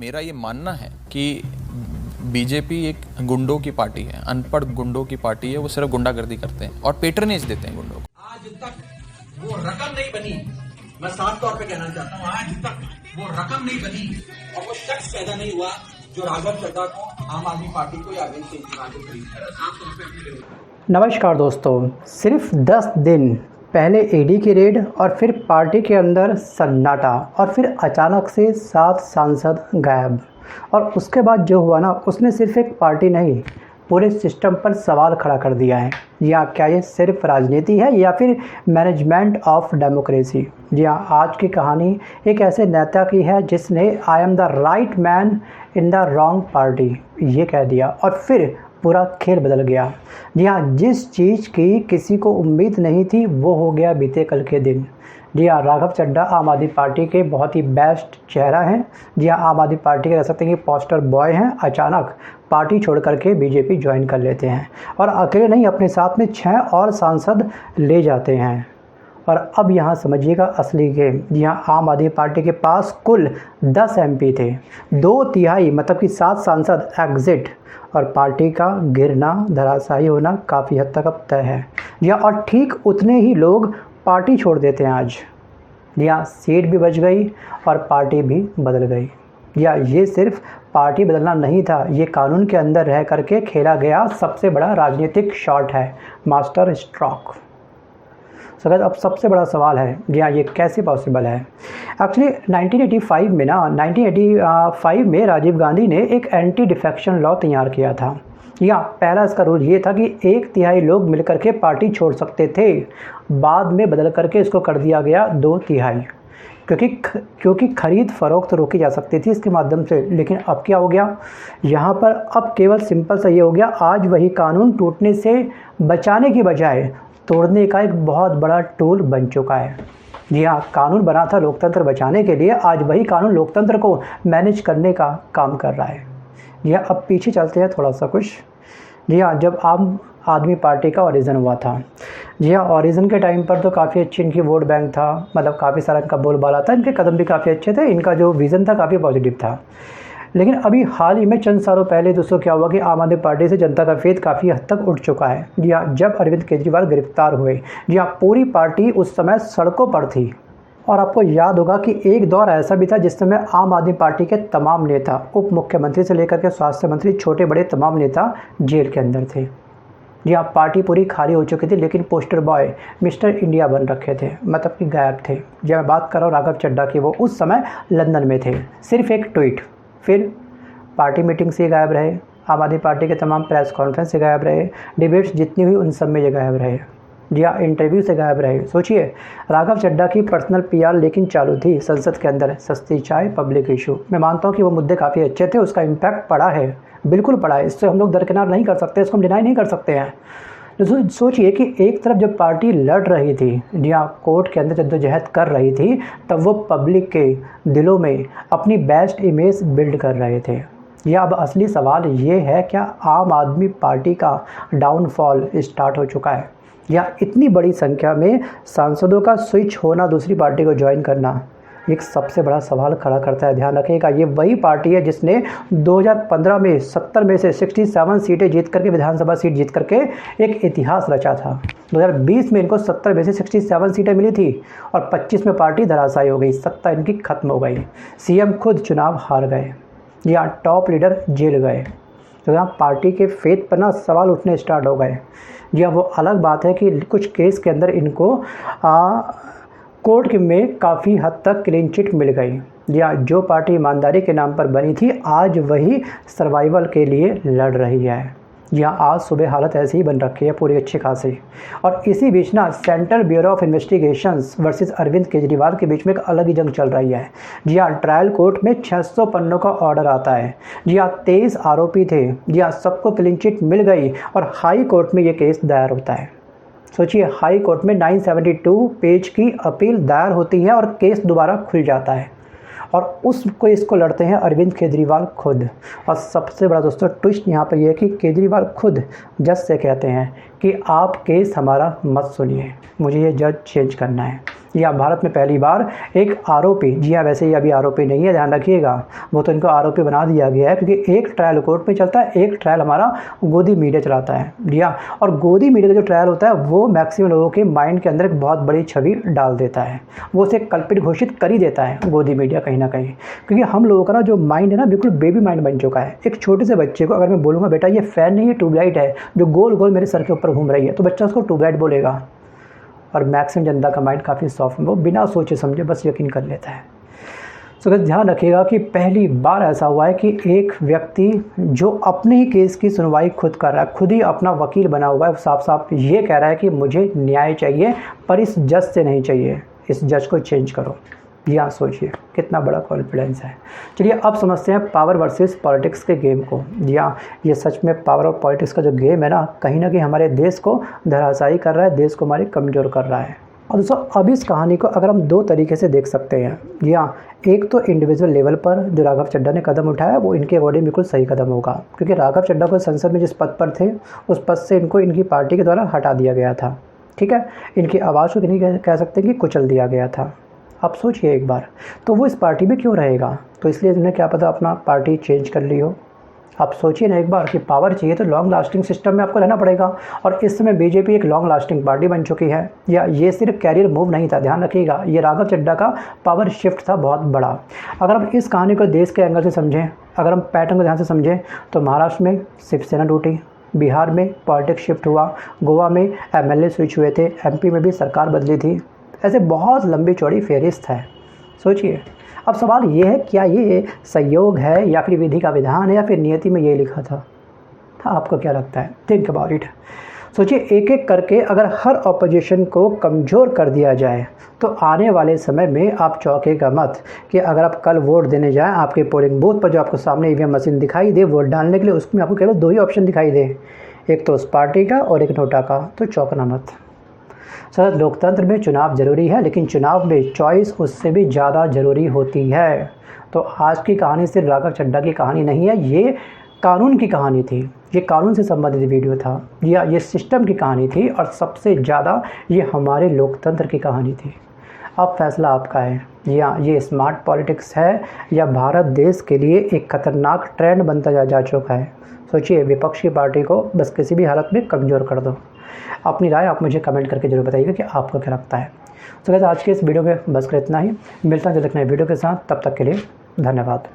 मेरा ये मानना है कि बीजेपी एक गुंडों की पार्टी है, अनपढ़ गुंडों की पार्टी है। वो सिर्फ गुंडागर्दी करते हैं और पेट्रनेज देते हैं गुंडों को। आज तक वो रकम नहीं बनी, मैं साफ तौर पे कहना चाहता हूं, आज तक वो रकम नहीं बनी और वो शख्स पैदा नहीं हुआ जो राघव चड्ढा को आम आदमी पार्टी को या अरविंद केजरीवाल को खरीद। नमस्कार दोस्तों, सिर्फ 10 दिन पहले ईडी की रेड और फिर पार्टी के अंदर सन्नाटा और फिर अचानक से 7 सांसद गायब। और उसके बाद जो हुआ ना, उसने सिर्फ एक पार्टी नहीं, पूरे सिस्टम पर सवाल खड़ा कर दिया है। जी हाँ, क्या ये सिर्फ राजनीति है या फिर मैनेजमेंट ऑफ डेमोक्रेसी? जी हाँ, आज की कहानी एक ऐसे नेता की है जिसने I am the right man in the wrong party ये कह दिया और फिर पूरा खेल बदल गया। जी हाँ, जिस चीज़ की किसी को उम्मीद नहीं थी वो हो गया बीते कल के दिन। जी हाँ, राघव चड्ढा आम आदमी पार्टी के बहुत ही बेस्ट चेहरा हैं। जी हाँ, आम आदमी पार्टी के कह सकते हैं कि पोस्टर बॉय हैं। अचानक पार्टी छोड़ करके बीजेपी ज्वाइन कर लेते हैं और अकेले नहीं, अपने साथ में 6 और सांसद ले जाते हैं। और अब यहाँ समझिएगा असली गेम। जी हाँ, आम आदमी पार्टी के पास कुल 10 एमपी थे, 2/3 मतलब कि 7 सांसद एग्जिट, और पार्टी का गिरना, धराशायी होना काफ़ी हद तक अब तय है। जी हाँ, और ठीक उतने ही लोग पार्टी छोड़ देते हैं आज। जी हाँ, सीट भी बच गई और पार्टी भी बदल गई। जी हाँ, ये सिर्फ पार्टी बदलना नहीं था, ये कानून के अंदर रह करके खेला गया सबसे बड़ा राजनीतिक शॉट है, मास्टर स्ट्रोक। अब सबसे बड़ा सवाल है, जी हाँ, ये कैसे पॉसिबल है? एक्चुअली 1985 में राजीव गांधी ने एक एंटी डिफेक्शन लॉ तैयार किया था। यहाँ पहला इसका रूल ये था कि 1/3 लोग मिलकर के पार्टी छोड़ सकते थे। बाद में बदल करके इसको कर दिया गया 2/3, क्योंकि खरीद फरोख्त रोकी जा सकती थी इसके माध्यम से। लेकिन अब क्या हो गया यहाँ पर? अब केवल सिंपल सा ये हो गया, आज वही कानून टूटने से बचाने की बजाय तोड़ने का एक बहुत बड़ा टूल बन चुका है। जी हाँ, कानून बना था लोकतंत्र बचाने के लिए, आज वही कानून लोकतंत्र को मैनेज करने का काम कर रहा है। जी हाँ, अब पीछे चलते हैं थोड़ा सा कुछ। जी हाँ, जब आम आदमी पार्टी का ओरिजिन हुआ था, जी हाँ, ओरिजिन के टाइम पर तो काफ़ी अच्छी इनकी वोट बैंक था, मतलब काफ़ी सारा इनका बोलबाला था, इनके कदम भी काफ़ी अच्छे थे, इनका जो विज़न था काफ़ी पॉजिटिव था। लेकिन अभी हाल ही में चंद सालों पहले दोस्तों क्या हुआ कि आम आदमी पार्टी से जनता का फेथ काफ़ी हद तक उठ चुका है। जी हाँ, जब अरविंद केजरीवाल गिरफ्तार हुए, जी हाँ, पूरी पार्टी उस समय सड़कों पर थी। और आपको याद होगा कि एक दौर ऐसा भी था जिस समय आम आदमी पार्टी के तमाम नेता, उप मुख्यमंत्री से लेकर के स्वास्थ्य मंत्री, छोटे बड़े तमाम नेता जेल के अंदर थे। जी हाँ, पार्टी पूरी खाली हो चुकी थी, लेकिन पोस्टर बॉय मिस्टर इंडिया बन रखे थे, मतलब कि गायब थे। जब मैं बात कर रहा हूँ राघव चड्ढा की, वो उस समय लंदन में थे। सिर्फ एक ट्वीट, फिर पार्टी मीटिंग से गायब रहे, आम आदमी पार्टी के तमाम प्रेस कॉन्फ्रेंस से गायब रहे, डिबेट्स जितनी हुई उन सब में ये गायब रहे। जी हाँ, इंटरव्यू से गायब रहे। सोचिए, राघव चड्ढा की पर्सनल पीआर लेकिन चालू थी संसद के अंदर, सस्ती चाय, पब्लिक इशू। मैं मानता हूँ कि वो मुद्दे काफ़ी अच्छे थे, उसका इम्पैक्ट पड़ा है, बिल्कुल पड़ा है, इससे हम लोग दरकिनार नहीं कर सकते, इसको हम डिनाई नहीं कर सकते हैं। तो सोचिए कि एक तरफ जब पार्टी लड़ रही थी, जी हाँ, कोर्ट के अंदर जद्दोजहद कर रही थी, तब वो पब्लिक के दिलों में अपनी बेस्ट इमेज बिल्ड कर रहे थे। या अब असली सवाल ये है, क्या आम आदमी पार्टी का डाउनफॉल स्टार्ट हो चुका है? या इतनी बड़ी संख्या में सांसदों का स्विच होना, दूसरी पार्टी को ज्वाइन करना, एक सबसे बड़ा सवाल खड़ा करता है। ध्यान रखिएगा, ये वही पार्टी है जिसने 2015 में 70 में से 67 सीटें जीत करके, विधानसभा सीट जीत करके एक इतिहास रचा था। 2020 में इनको 70 में से 67 सीटें मिली थी और 25 में पार्टी धराशायी हो गई, सत्ता इनकी खत्म हो गई, सीएम खुद चुनाव हार गए, या टॉप लीडर जेल गए। तो यहाँ पार्टी के फेथ पर ना सवाल उठने स्टार्ट हो गए। जी हाँ, वो अलग बात है कि कुछ केस के अंदर इनको कोर्ट में काफ़ी हद तक क्लीन चिट मिल गई। या जो पार्टी ईमानदारी के नाम पर बनी थी, आज वही सर्वाइवल के लिए लड़ रही है। यहाँ आज सुबह हालत ऐसी ही बन रखी है पूरी अच्छी खासी। और इसी बीच ना Central Bureau of Investigations versus Arvind Kejriwal के बीच में एक अलग ही जंग चल रही है। जी हाँ, ट्रायल कोर्ट में 600 पन्नों का ऑर्डर आता है। जी हाँ, 23 आरोपी थे। जी हाँ, सबको क्लीन चिट मिल गई और हाई कोर्ट में ये केस दायर होता है। सोचिए, हाई कोर्ट में 972 पेज की अपील दायर होती है और केस दोबारा खुल जाता है, और इसको लड़ते हैं अरविंद केजरीवाल खुद। और सबसे बड़ा दोस्तों ट्विस्ट यहाँ पर यह है कि केजरीवाल खुद जज से कहते हैं कि आप केस हमारा मत सुनिए, मुझे ये जज चेंज करना है। या भारत में पहली बार एक आरोपी, जी हाँ वैसे ये अभी आरोपी नहीं है, ध्यान रखिएगा, वो तो इनको आरोपी बना दिया गया है क्योंकि एक ट्रायल कोर्ट में चलता है, एक ट्रायल हमारा गोदी मीडिया चलाता है। जी हाँ, और गोदी मीडिया का जो ट्रायल होता है वो मैक्सिमम लोगों के माइंड के अंदर एक बहुत बड़ी छवि डाल देता है, वो उसे कल्पित घोषित कर ही देता है गोदी मीडिया कहीं ना कहीं, क्योंकि हम लोगों का ना जो माइंड है ना बिल्कुल बेबी माइंड बन चुका है। एक छोटे से बच्चे को अगर मैं बोलूँगा बेटा ये फ़ैन नहीं, ये ट्यूबलाइट है जो गोल गोल मेरे सर के ऊपर घूम रही है, तो बच्चा उसको ट्यूबलाइट बोलेगा। और मैक्सिमम जनता का माइंड काफ़ी सॉफ्ट है, वो बिना सोचे समझे बस यकीन कर लेता है। तो ध्यान रखिएगा कि पहली बार ऐसा हुआ है कि एक व्यक्ति जो अपने ही केस की सुनवाई खुद कर रहा है, खुद ही अपना वकील बना हुआ है, साफ साफ ये कह रहा है कि मुझे न्याय चाहिए पर इस जज से नहीं चाहिए, इस जज को चेंज करो। यहाँ सोचिए कितना बड़ा कॉन्फिडेंस है। चलिए अब समझते हैं पावर वर्सेस पॉलिटिक्स के गेम को। जी हाँ, ये सच में पावर और पॉलिटिक्स का जो गेम है ना कहीं ना कहीं हमारे देश को धराशायी कर रहा है, देश को हमारे कमज़ोर कर रहा है। और दोस्तों अब इस कहानी को अगर हम दो तरीके से देख सकते हैं। जी हाँ, एक तो इंडिविजुअल लेवल पर जो राघव चड्ढा ने कदम उठाया वो इनके अकॉर्डिंग बिल्कुल सही कदम होगा, क्योंकि राघव चड्ढा को संसद में जिस पद पर थे उस पद से इनको इनकी पार्टी के द्वारा हटा दिया गया था। ठीक है, इनकी आवाज़ को नहीं कह सकते कि कुचल दिया गया था। आप सोचिए एक बार, तो वो इस पार्टी में क्यों रहेगा? तो इसलिए उन्हें क्या पता अपना पार्टी चेंज कर ली हो। आप सोचिए ना एक बार कि पावर चाहिए तो लॉन्ग लास्टिंग सिस्टम में आपको रहना पड़ेगा, और इस समय बीजेपी एक लॉन्ग लास्टिंग पार्टी बन चुकी है। या ये सिर्फ कैरियर मूव नहीं था, ध्यान रखिएगा, ये राघव चड्ढा का पावर शिफ्ट था बहुत बड़ा। अगर हम इस कहानी को देश के एंगल से समझें, अगर हम पैटर्न को ध्यान से समझें, तो महाराष्ट्र में शिवसेना टूटी, बिहार में पॉलिटिक्स शिफ्ट हुआ, गोवा में एमएलए स्विच हुए थे, एमपी में भी सरकार बदली थी। ऐसे बहुत लंबी चौड़ी फेहरिस्त है। सोचिए, अब सवाल ये है क्या ये संयोग है या फिर विधि का विधान है या फिर नियति में ये लिखा था? आपको क्या लगता है? Think about it. सोचिए, एक एक करके अगर हर ऑपोजिशन को कमज़ोर कर दिया जाए तो आने वाले समय में आप चौंकेगा मत कि अगर आप कल वोट देने जाएं, आपके पोलिंग बूथ पर जो आपको सामने ईवीएम मशीन दिखाई दे वोट डालने के लिए, उसमें आपको केवल दो ही ऑप्शन दिखाई दे, एक तो उस पार्टी का और एक नोटा का। तो चौंकना मत। सर लोकतंत्र में चुनाव ज़रूरी है, लेकिन चुनाव में चॉइस उससे भी ज़्यादा ज़रूरी होती है। तो आज की कहानी सिर्फ राघव चड्ढा की कहानी नहीं है, ये कानून की कहानी थी, ये कानून से संबंधित वीडियो था, या ये सिस्टम की कहानी थी, और सबसे ज़्यादा ये हमारे लोकतंत्र की कहानी थी। अब फैसला आपका है, या ये स्मार्ट पॉलिटिक्स है या भारत देश के लिए एक खतरनाक ट्रेंड बनता जा चुका है। सोचिए, विपक्ष की पार्टी को बस किसी भी हालत में कमज़ोर कर दो। अपनी राय आप मुझे कमेंट करके जरूर बताइएगा कि आपको क्या लगता है। तो आज के इस वीडियो में बस कर इतना ही, मिलता है जल्द एक नए वीडियो के साथ, तब तक के लिए धन्यवाद।